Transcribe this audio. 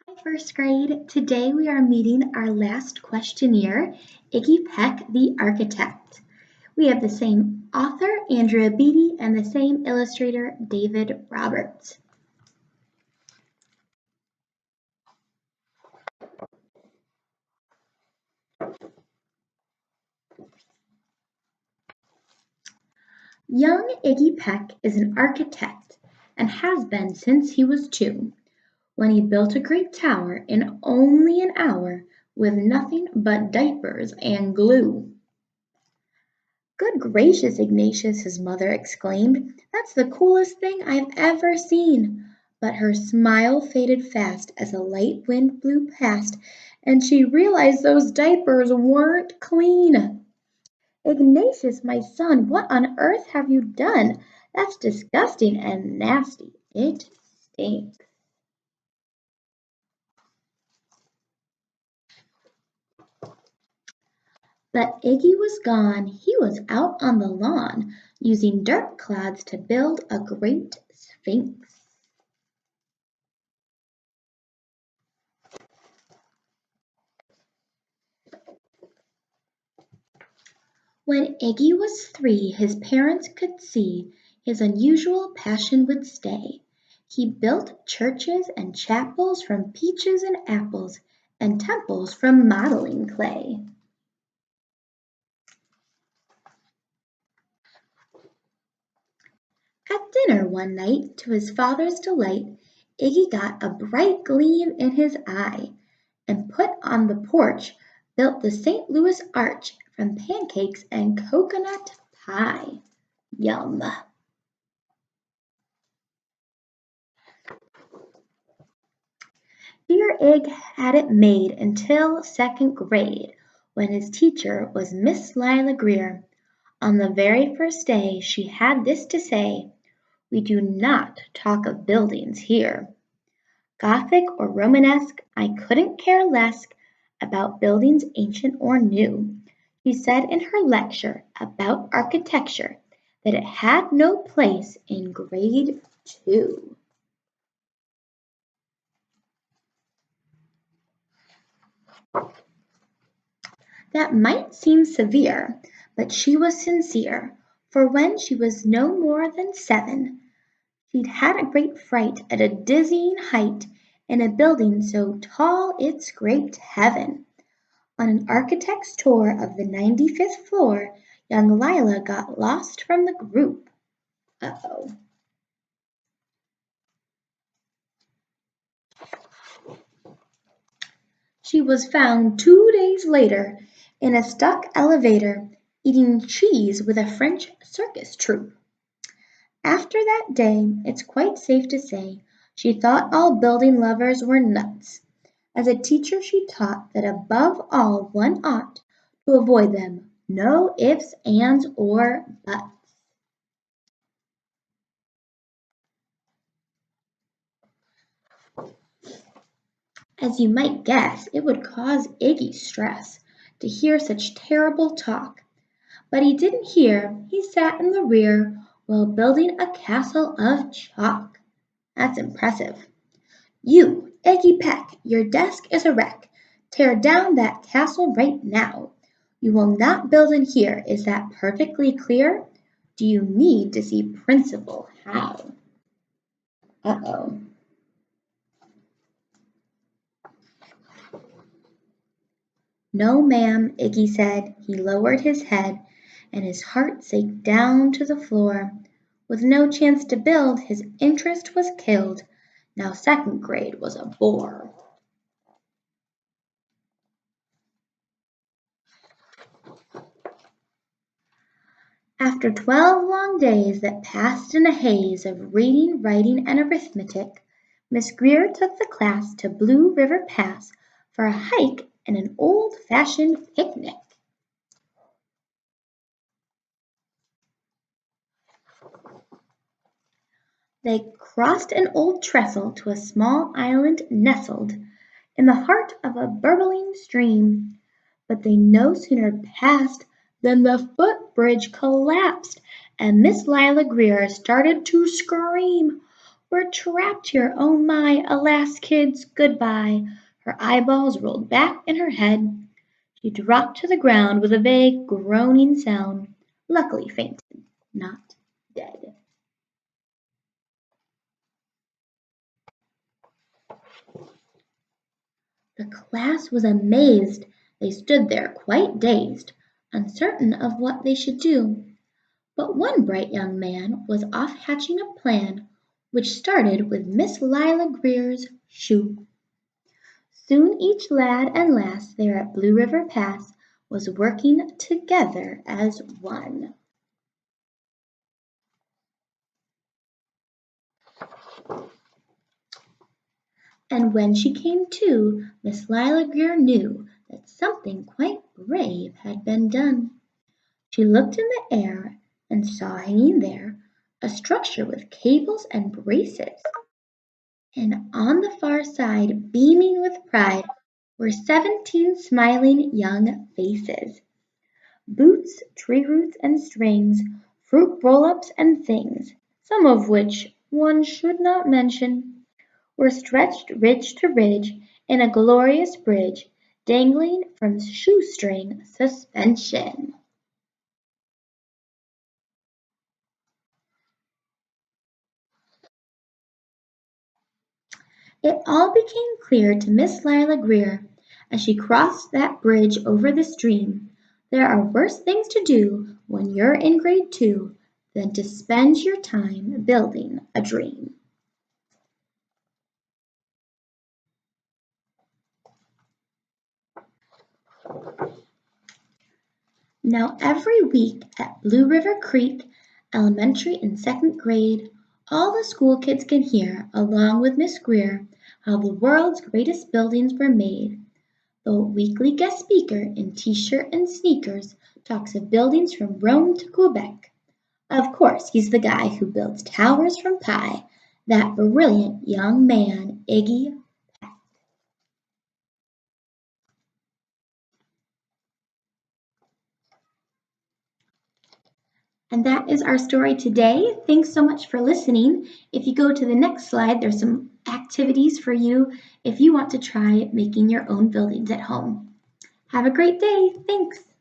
Hi, first grade. Today we are meeting our last questionnaire, Iggy Peck, the architect. We have the same author, Andrea Beatty, and the same illustrator, David Roberts. Young Iggy Peck is an architect and has been since he was 2, when he built a great tower in only an hour with nothing but diapers and glue. "Good gracious, Ignatius," his mother exclaimed, "that's the coolest thing I've ever seen." But her smile faded fast as a light wind blew past and she realized those diapers weren't clean. "Ignatius, my son, what on earth have you done? That's disgusting and nasty. It stinks." But Iggy was gone. He was out on the lawn, using dirt clods to build a great sphinx. When Iggy was 3 his parents could see his unusual passion would stay. He built churches and chapels from peaches and apples, and temples from modeling clay. At dinner one night, to his father's delight, Iggy got a bright gleam in his eye, and put on the porch built the St. Louis Arch from pancakes and coconut pie. Yum! Dear Ig had it made until second grade, when his teacher was Miss Lila Greer. On the very first day she had this to say: "We do not talk of buildings here. Gothic or Romanesque, I couldn't care less about buildings ancient or new." She said in her lecture about architecture that it had no place in grade 2. That might seem severe, but she was sincere, for when she was no more than 7, she'd had a great fright at a dizzying height in a building so tall it scraped heaven. On an architect's tour of the 95th floor, young Lila got lost from the group. Uh-oh. She was found 2 days later in a stuck elevator eating cheese with a French circus troupe. After that day, it's quite safe to say, she thought all building lovers were nuts. As a teacher she taught that above all one ought to avoid them, no ifs, ands, or buts. As you might guess, it would cause Iggy stress to hear such terrible talk. But he didn't hear, he sat in the rear while building a castle of chalk. That's impressive. "You, Iggy Peck, your desk is a wreck. Tear down that castle right now. You will not build in here, is that perfectly clear? Do you need to see Principal How?" Uh-oh. "No, ma'am," Iggy said. He lowered his head, and his heart sank down to the floor. With no chance to build, his interest was killed. Now second grade was a bore. After 12 long days that passed in a haze of reading, writing, and arithmetic, Miss Greer took the class to Blue River Pass for a hike and an old-fashioned picnic. They crossed an old trestle to a small island nestled in the heart of a burbling stream, but they no sooner passed than the footbridge collapsed and Miss Lila Greer started to scream. We're trapped here, oh my, alas, kids, goodbye. Her eyeballs rolled back in her head. She dropped to the ground with a vague groaning sound, luckily fainted, not dead. The class was amazed. They stood there quite dazed, uncertain of what they should do. But one bright young man was off hatching a plan which started with Miss Lila Greer's shoe. Soon each lad and lass there at Blue River Pass was working together as one. And when she came to, Miss Lila Greer knew that something quite brave had been done. She looked in the air and saw hanging there a structure with cables and braces. And on the far side, beaming with pride, were 17 smiling young faces. Boots, tree roots and strings, fruit roll-ups and things, some of which one should not mention, were stretched ridge to ridge in a glorious bridge dangling from shoestring suspension. It all became clear to Miss Lila Greer as she crossed that bridge over the stream. There are worse things to do when you're in grade 2 than to spend your time building a dream. Now every week at Blue River Creek Elementary in second grade, all the school kids can hear, along with Miss Greer, how the world's greatest buildings were made. The weekly guest speaker in t-shirt and sneakers talks of buildings from Rome to Quebec. Of course, he's the guy who builds towers from pie, that brilliant young man, Iggy. And that is our story today. Thanks so much for listening. If you go to the next slide, there's some activities for you if you want to try making your own buildings at home. Have a great day. Thanks.